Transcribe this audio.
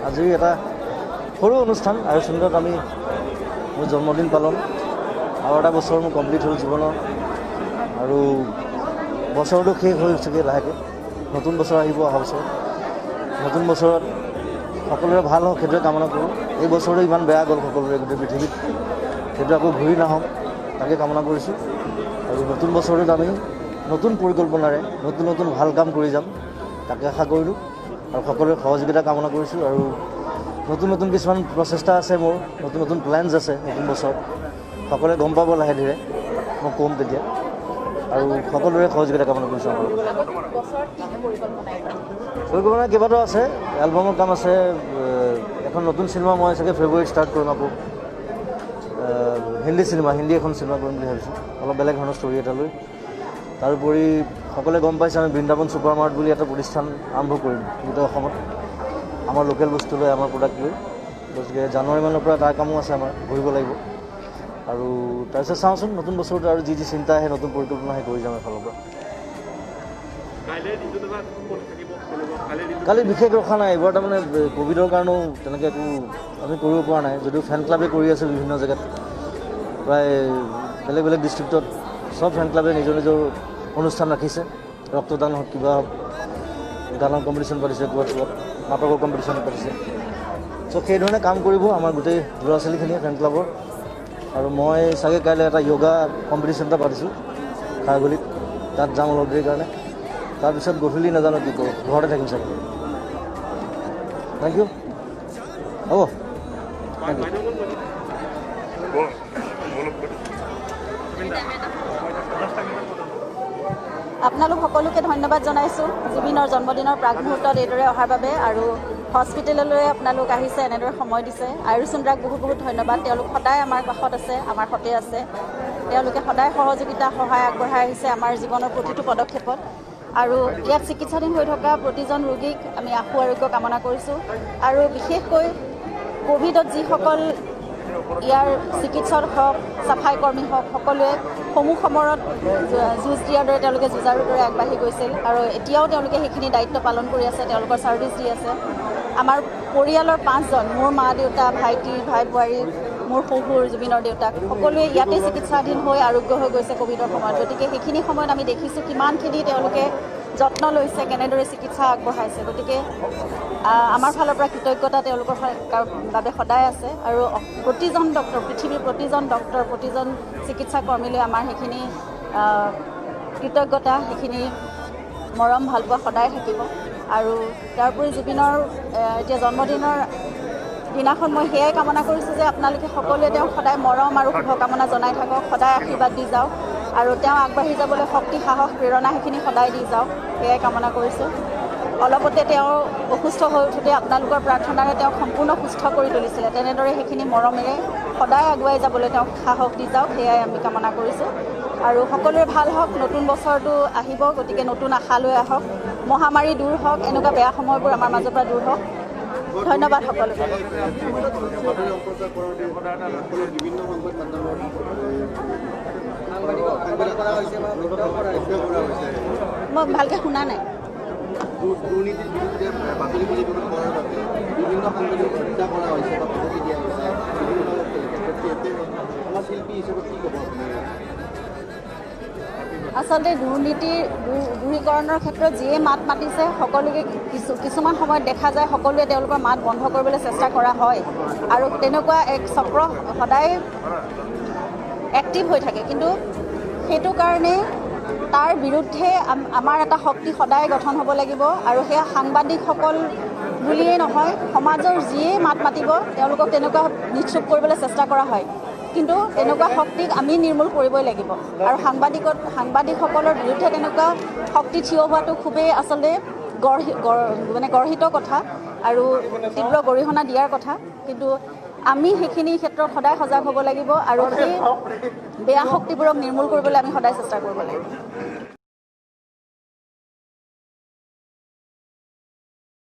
আজি এটা সৰু অনুষ্ঠান আয়োজনত আমি মোৰ জন্মদিন পালন আৰু এটা বছৰ মোৰ কমপ্লিট হ'ল জীৱনৰ আৰু বছৰটো শেষ হৈ গৈছেগৈ লাহেকৈ নতুন বছৰ আহিব অহা বছৰ নতুন বছৰত সকলোৰে ভাল হওক সেইটোৱে কামনা কৰোঁ এই বছৰটো ইমান বেয়া গ'ল সকলোৰে গোটেই পৃথিৱীত সেইটো আকৌ ঘূৰি নাহক তাকে কামনা কৰিছোঁ আৰু নতুন বছৰটোত আমি নতুন পৰিকল্পনাৰে নতুন নতুন ভাল কাম কৰি যাম তাকে আশা কৰিলোঁ আৰু সকলোৰে সহযোগিতা কামনা কৰিছোঁ আৰু নতুন নতুন কিছুমান প্ৰচেষ্টা আছে মোৰ নতুন নতুন প্লেনছ আছে নতুন বছৰত সকলোৱে গম পাব লাহে ধীৰে মই ক'ম তেতিয়া আৰু সকলোৰে সহযোগিতা কামনা কৰিছোঁ আমাৰ পৰিকল্পনা কেইবাটাও আছে এলবামৰ কাম আছে এখন নতুন চিনেমা মই চাগে ফেব্ৰুৱাৰীত ষ্টাৰ্ট কৰিম আকৌ হিন্দী এখন চিনেমা কৰিম বুলি ভাবিছোঁ অলপ বেলেগ ধৰণৰ ষ্টৰি এটা লৈ তাৰোপৰি সকলোৱে গম পাইছে আমি বৃন্দাবন ছুপাৰ মাৰ্ট বুলি এটা প্ৰতিষ্ঠান আৰম্ভ কৰিম গোটেই অসমত আমাৰ লোকেল বস্তু লৈ আমাৰ প্ৰডাক্ট লৈ গতিকে জানুৱাৰী মানৰ পৰা তাৰ কামো আছে আমাৰ ঘূৰিব লাগিব আৰু তাৰপিছত চাওঁচোন নতুন বছৰটো আৰু যি চিন্তা আহে নতুন পৰিকল্পনা আহে কৰি যাম এফালৰ পৰা কালি বিশেষ ৰখা নাই এইবাৰ তাৰমানে ক'ভিডৰ কাৰণেও তেনেকৈ একো আমি কৰিব পৰা নাই যদিও ফেন ক্লাবে কৰি আছে বিভিন্ন জেগাত প্ৰায় বেলেগ বেলেগ ডিষ্ট্ৰিক্টত সব ফেন ক্লাবে নিজৰ নিজৰ অনুষ্ঠান ৰাখিছে ৰক্তদান হওক কিবা হওক গানৰ কম্পিটিশ্যন পাতিছে ক'ৰবাত নাটকৰ কম্পিটিশ্যন পাতিছে চ' সেইধৰণে কাম কৰিব আমাৰ গোটেই ল'ৰা ছোৱালীখিনিয়ে ফেন ক্লাবৰ আৰু মই চাগে কাইলৈ এটা য়োগা কম্পিটিশ্যন এটা পাতিছোঁ খাৰগুলিত তাত যাম অলপ দেৰিৰ কাৰণে তাৰপিছত গধূলি নাজানো কি কৰোঁ ঘৰতে থাকিম চাগে থেংক ইউ হ'ব থেংক ইউ আপোনালোক সকলোকে ধন্যবাদ জনাইছোঁ জুবিনৰ জন্মদিনৰ প্ৰাকমুহূৰ্তত এইদৰে অহাৰ বাবে আৰু হস্পিটেললৈ আপোনালোক আহিছে এনেদৰে সময় দিছে আয়ুষচন্দ্ৰাক বহুত বহুত ধন্যবাদ তেওঁলোক সদায় আমাৰ কাষত আছে আমাৰ সতে আছে তেওঁলোকে সদায় সহযোগিতা সহায় আগবঢ়াই আহিছে আমাৰ জীৱনৰ প্ৰতিটো পদক্ষেপত আৰু ইয়াত চিকিৎসাধীন হৈ থকা প্ৰতিজন ৰোগীক আমি আশু আৰোগ্য কামনা কৰিছোঁ আৰু বিশেষকৈ ক'ভিডত যিসকল ইয়াৰ চিকিৎসক হওক চাফাই কৰ্মী হওক সকলোৱে সমূহ সময়ত যুঁজ দিয়াৰ দৰে তেওঁলোকে যুঁজাৰুৰ দৰে আগবাঢ়ি গৈছিল আৰু এতিয়াও তেওঁলোকে সেইখিনি দায়িত্ব পালন কৰি আছে তেওঁলোকৰ ছাৰ্ভিচ দি আছে আমাৰ পৰিয়ালৰ 5জন মোৰ মা দেউতা ভাইটি ভাই বোৱাৰী মোৰ শহুৰ জুবিনৰ দেউতাক সকলোৱে ইয়াতে চিকিৎসাধীন হৈ আৰোগ্য হৈ গৈছে ক'ভিডৰ সময়ত গতিকে সেইখিনি সময়ত আমি দেখিছোঁ কিমানখিনি তেওঁলোকে যত্ন লৈছে কেনেদৰে চিকিৎসা আগবঢ়াইছে গতিকে আমাৰ ফালৰ পৰা কৃতজ্ঞতা তেওঁলোকৰ বাবে সদায় আছে আৰু প্ৰতিজন ডক্টৰ পৃথিৱীৰ প্ৰতিজন ডক্টৰ প্ৰতিজন চিকিৎসা কৰ্মীলৈ আমাৰ সেইখিনি কৃতজ্ঞতা সেইখিনি মৰম ভালপোৱা সদায় থাকিব আৰু তাৰোপৰি জুবিনৰ এতিয়া জন্মদিনৰ দিনাখন মই সেয়াই কামনা কৰিছোঁ যে আপোনালোকে সকলোৱে তেওঁক সদায় মৰম আৰু শুভকামনা জনাই থাকক সদায় আশীৰ্বাদ দি যাওক আৰু তেওঁ আগবাঢ়ি যাবলৈ শক্তি সাহস প্ৰেৰণা সেইখিনি সদায় দি যাওক সেয়াই কামনা কৰিছোঁ অলপতে তেওঁ অসুস্থ হৈ উঠোঁতে আপোনালোকৰ প্ৰাৰ্থনাৰে তেওঁক সম্পূৰ্ণ সুস্থ কৰি তুলিছিলে তেনেদৰে সেইখিনি মৰমেৰে সদায় আগুৱাই যাবলৈ তেওঁক সাহস দি যাওক সেয়াই আমি কামনা কৰিছোঁ আৰু সকলোৰে ভাল হওক নতুন বছৰটো আহিব গতিকে নতুন আশা লৈ আহক মহামাৰী দূৰ হওক এনেকুৱা বেয়া সময়বোৰ আমাৰ মাজৰ পৰা দূৰ হওক ধন্যবাদ সকলোকে মই ভালকৈ শুনা নাই আচলতে দুৰ্নীতিৰ দূৰীকৰণৰ ক্ষেত্ৰত যিয়ে মাত মাতিছে সকলোকে কিছুমান সময়ত দেখা যায় সকলোৱে তেওঁলোকৰ মাত বন্ধ কৰিবলৈ চেষ্টা কৰা হয় আৰু তেনেকুৱা এক চক্ৰ সদায় এক্টিভ হৈ থাকে কিন্তু সেইটো কাৰণে তাৰ বিৰুদ্ধে আমাৰ এটা শক্তি সদায় গঠন হ'ব লাগিব আৰু সেয়া সাংবাদিকসকল বুলিয়েই নহয় সমাজৰ যিয়ে মাত মাতিব তেওঁলোকক তেনেকুৱা নিশ্চুপ কৰিবলৈ চেষ্টা কৰা হয় কিন্তু এনেকুৱা শক্তিক আমি নিৰ্মূল কৰিবই লাগিব আৰু সাংবাদিকসকলৰ বিৰুদ্ধে তেনেকুৱা শক্তি থিয় হোৱাটো খুবেই আচলতে গৰ্হিত কথা আৰু তীব্ৰ গৰিহণা দিয়াৰ কথা কিন্তু আমি সেইখিনি ক্ষেত্ৰত সদায় সজাগ হ'ব লাগিব আৰু সেই বেয়া শক্তিবোৰক নিৰ্মূল কৰিবলৈ আমি সদায় চেষ্টা কৰিব লাগিব